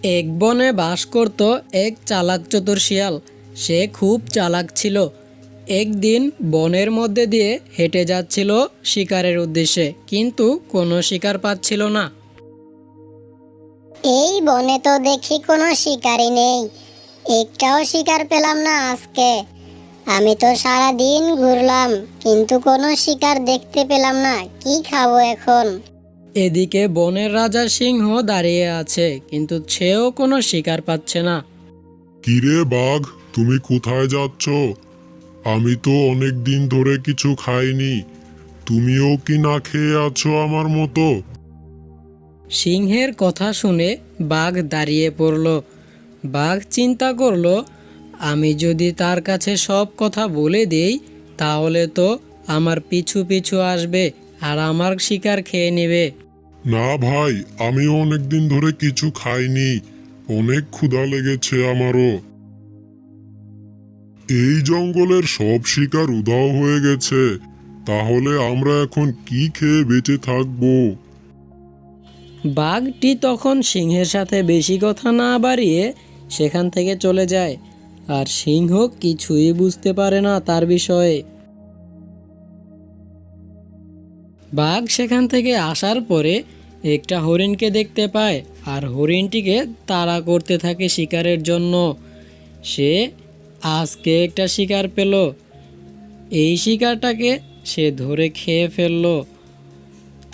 এক বনে বাস করত এক চালাক চতুর শিয়াল। সে খুব চালাক ছিল। একদিন বনের মধ্যে দিয়ে হেঁটে যাচ্ছিল শিকারের উদ্দেশ্যে, কিন্তু কোনো শিকার পাচ্ছিল না। এই বনে তো দেখি কোনো শিকারই নেই, একটাও শিকার পেলাম না আজকে। আমি তো সারা দিন ঘুরলাম, কিন্তু কোনো শিকার দেখতে পেলাম না। কি খাবো এখন? এদিকে বনের রাজা সিংহ দাঁড়িয়ে আছে, কিন্তু সেও কোনো শিকার পাচ্ছে না। কিরে বাঘ, তুমি কোথায় যাচ্ছ? আমি তো অনেক দিন ধরে কিছু খাইনি। তুমিও কি না খেয়ে আছো আমার মতো? সিংহের কথা শুনে বাঘ দাঁড়িয়ে পড়ল। বাঘ চিন্তা করলো, আমি যদি তার কাছে সব কথা বলে দেই, তাহলে তো আমার পিছু পিছু আসবে আর আমার শিকার খেয়ে নেবে। না ভাই, আমিও অনেক দিন ধরে কিছু খাইনি। অনেক ক্ষুধা লেগেছে আমারও। এই জঙ্গলের সব শিকার উধাও হয়ে গেছে। তাহলে আমরা এখন কি খেয়ে বেঁচে থাকবো? বাঘটি তখন সিংহের সাথে বেশি কথা না বাড়িয়ে সেখান থেকে চলে যায়, আর সিংহ কিছুই বুঝতে পারে না তার বিষয়ে। বাঘ সেখান থেকে আসার পরে একটা হরিণকে দেখতে পায়, আর হরিণটিকে তাড়া করতে থাকে শিকারের জন্য। সে আজকে একটা শিকার পেল। এই শিকারটাকে সে ধরে খেয়ে ফেললো।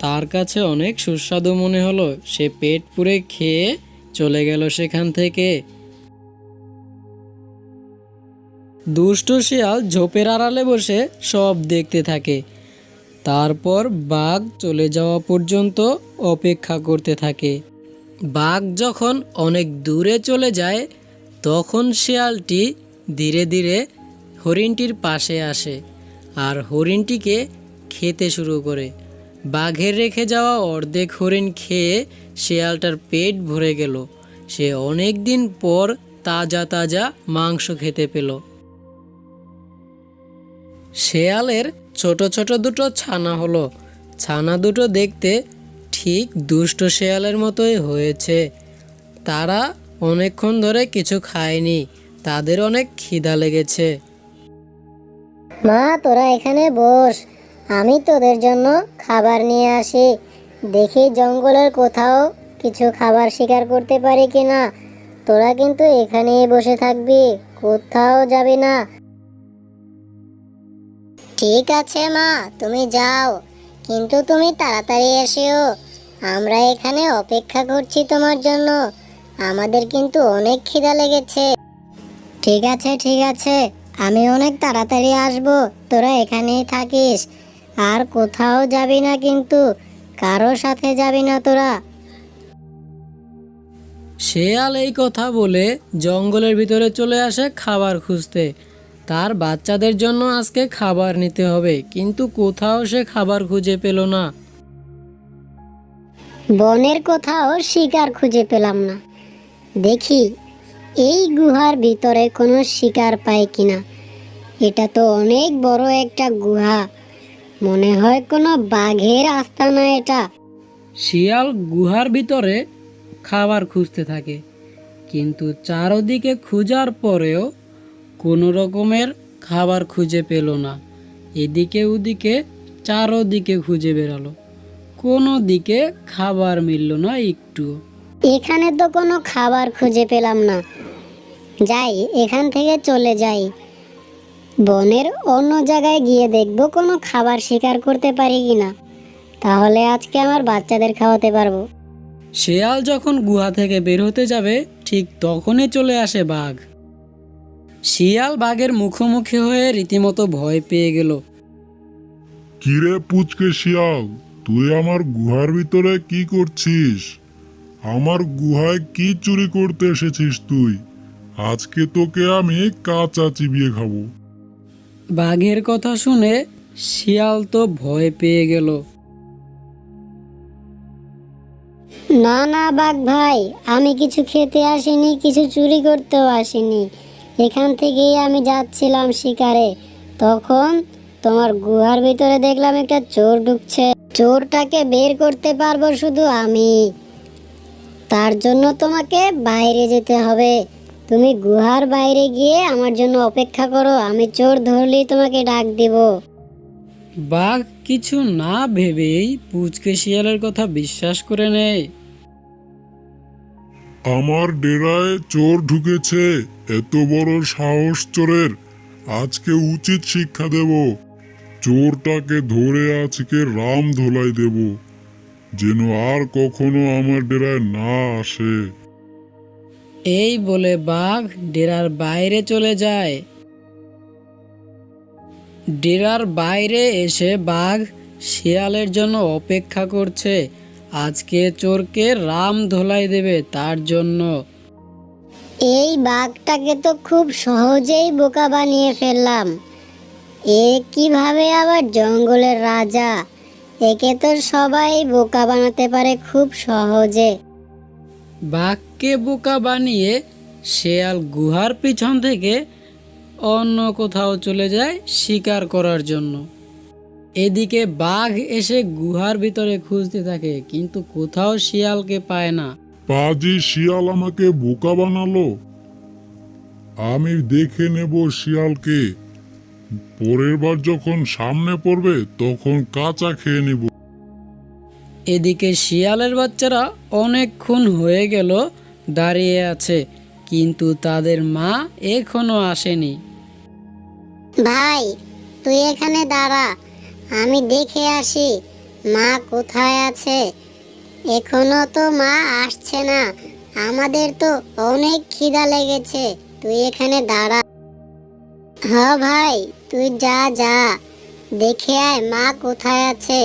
তার কাছে অনেক সুস্বাদু মনে হলো। সে পেট পুরে খেয়ে চলে গেল সেখান থেকে। দুষ্ট শিয়াল ঝোপের আড়ালে বসে সব দেখতে থাকে। তারপর বাঘ চলে যাওয়া পর্যন্ত অপেক্ষা করতে থাকে। বাঘ যখন অনেক দূরে চলে যায়, তখন শিয়ালটি ধীরে ধীরে হরিণটির পাশে আসে আর হরিণটিকে খেতে শুরু করে। বাঘের রেখে যাওয়া অর্ধেক হরিণ খেয়ে শিয়ালটার পেট ভরে গেল। সে অনেক দিন পর তাজা তাজা মাংস খেতে পেল। শেয়ালের ছোট ছোট দুটো ছানা হলো। ছানা দুটো দেখতে ঠিক দুষ্ট শেয়ালের মতোই হয়েছে। তারা অনেকক্ষণ ধরে কিছু খায়নি, তাদের অনেক খিদা লেগেছে। মা, তোরা এখানে বস, আমি তোদের জন্য খাবার নিয়ে আসি। দেখি জঙ্গলের কোথাও কিছু খাবার শিকার করতে পারি কিনা। তোরা কিন্তু এখানেই বসে থাকবি, কোথাও যাবি না। ঠিক আছে মা, তুমি যাও, কিন্তু তুমি তাড়াতাড়ি এসো। আমরা এখানে অপেক্ষা করছি তোমার জন্য। আমাদের কিন্তু অনেক খিদা লেগেছে। ঠিক আছে ঠিক আছে, আমি অনেক তাড়াতাড়ি আসবো। তোরা এখানেই থাকিস, আর কোথাও যাবি না, কিন্তু কারো সাথে যাবি না তোরা। শেয়াল এই কথা বলে জঙ্গলের ভিতরে চলে আসে খাবার খুঁজতে। তার বাচ্চাদের জন্য আজকে খাবার নিতে হবে, কিন্তু কোথাও সে খাবার খুঁজে পেল না। বনের কোথাও শিকার খুঁজে পেলাম না। দেখি এই গুহার ভিতরে কোনো শিকার পাই কিনা। এটা তো অনেক বড় একটা গুহা, মনে হয় কোনো বাঘের আস্তানা এটা। শিয়াল গুহার ভিতরে খাবার খুঁজতে থাকে, কিন্তু চারদিকে খোঁজার পরেও কোনো রকমের খাবার খুঁজে পেল না। এদিকে ওদিকে চারদিকে খুঁজে বেড়ালো, কোনো দিকে খাবার মিলল না একটু। এখানে তো কোনো খাবার খুঁজে পেলাম না। যাই, এখান থেকে চলে যাই। বনের অন্য জায়গায় গিয়ে দেখবো কোনো খাবার শিকার করতে পারি কিনা, তাহলে আজকে আমার বাচ্চাদের খাওয়াতে পারবো। শেয়াল যখন গুহা থেকে বের হতে যাবে, ঠিক তখনই চলে আসে বাঘ। শিয়াল বাঘের মুখোমুখি হয়ে রীতিমতো ভয় পেয়ে গেল। কিরে পুচকে শিয়াল, তুই আমার গুহার ভিতরে কি করছিস? আমার গুহায় কি চুরি করতে এসেছিস তুই? আজকে তোকে আমি কাঁচা চিবিয়ে খাবো। বাঘের কথা শুনে শিয়াল তো ভয় পেয়ে গেল। না না বাঘ ভাই, আমি কিছু খেতে আসিনি, কিছু চুরি করতেও আসিনি। এখান থেকেই আমি যাচ্ছিলাম শিকারে, তখন তোমার গুহার ভিতরে দেখলাম একটা চোর ঢুকছে। চোরটাকে বের করতে পারবো শুধু আমি। তার জন্য তোমাকে বাইরে যেতে হবে। তুমি গুহার বাইরে গিয়ে আমার জন্য অপেক্ষা করো, আমি চোর ধরলেই তোমাকে ডাক দিব। বাঘ কিছু না ভেবেই পুচকে শিয়ালের কথা বিশ্বাস করে নেয়। আমার ডেরায় চোর ঢুকেছে, এত বড় সাহস চোরের, আজকে উচিত শিক্ষা দেব। চোরটাকে ধরে আজকে রাম ধোলাই দেব, যেন আর কখনো আমার ডেরায় না আসে। এই বলে বাঘ ডেরার বাইরে চলে যায়। ডেরার বাইরে এসে বাঘ শিয়ালের জন্য অপেক্ষা করছে, আজকে চোরকে রাম ধোলাই দেবে তার জন্য। এই বাঘটাকে তো খুব সহজেই বোকা বানিয়ে ফেললাম। এ কিভাবে আবার জঙ্গলের রাজা? একে তো সবাই বোকা বানাতে পারে খুব সহজে। বাঘকে বোকা বানিয়ে শেয়াল গুহার পিছন থেকে অন্য কোথাও চলে যায় শিকার করার জন্য। এদিকে বাঘ এসে গুহার ভিতরে খুঁজতে থাকে, কিন্তু কোথাও শিয়ালকে পায় না। পাজি শিয়াল আমাকে বোকা বানালো, আমি দেখে নেব শিয়ালকে। পরের বার যখন সামনে পড়বে তখন কাঁচা খেয়ে নিব। এদিকে শিয়ালের বাচ্চারা অনেকক্ষণ হয়ে গেল দাঁড়িয়ে আছে, কিন্তু তাদের মা এখনো আসেনি। ভাই, তুই এখানে দাঁড়া, আমি দেখে আসি মা কোথায় আছে। এখনো তো মা আসছে না, আমাদের তো অনেক খিদা লেগেছে, তুই এখানে দাঁড়া। হ্যাঁ ভাই, তুই যা যা, দেখে আয় মা কোথায় আছে।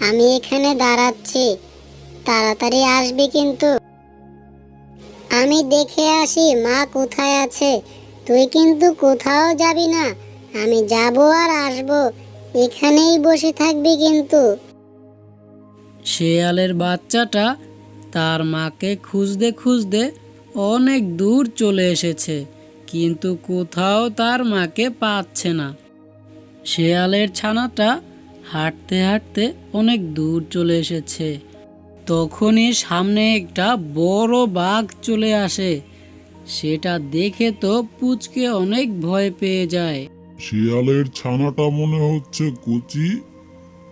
আমি এখানে দাঁড়াচ্ছি, তাড়াতাড়ি আসবি কিন্তু। আমি দেখে আসি মা কোথায় আছে, তুই কিন্তু কোথাও যাবি না। আমি যাব আর আসব, এখানেই বসে থাকবি কিন্তু। শিয়ালের বাচ্চাটা তার মাকে খুঁজতে খুঁজতে অনেক দূর চলে এসেছে, কিন্তু কোথাও তার মাকে পাচ্ছে না। শিয়ালের ছানাটা হাঁটতে হাঁটতে অনেক দূর চলে এসেছে। তখনই সামনে একটা বড় বাঘ চলে আসে। সেটা দেখে তো পুচকে অনেক ভয় পেয়ে যায়। শিয়ালের ছানাটা মনে হচ্ছে কচি,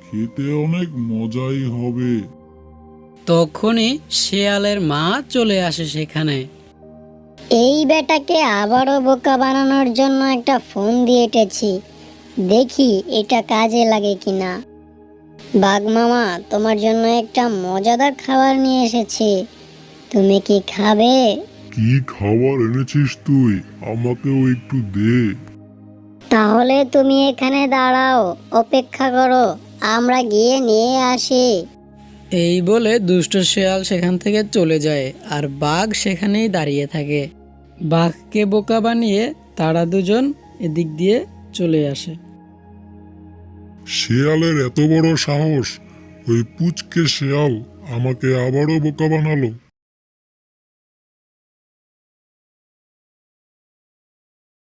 খেতে অনেক মজাই হবে। তখনই শিয়ালের মা চলে আসে সেখানে। এই বেটাকে আবারও বোকা বানানোর জন্য একটা ফোন দিয়ে এঁটেছি, দেখি এটা কাজে লাগে কিনা। বাঘ মামা, তোমার জন্য একটা মজাদার খাবার নিয়ে এসেছি, তুমি কি খাবে? কি খাবার এনেছিস তুই, আমাকেও একটু দে। তাহলে তুমি এখানে দাঁড়াও, অপেক্ষা করো, আমরা গিয়ে নিয়ে আসি। এই বলে দুষ্ট শিয়াল সেখান থেকে চলে যায়, আর বাঘ সেখানেই দাঁড়িয়ে থাকে। বাঘকে বোকা বানিয়ে তারা দুজন এদিক দিয়ে চলে আসে। শিয়ালের এত বড় সাহস, ওই পুচকে শিয়াল আমাকে আবারও বোকা বানালো।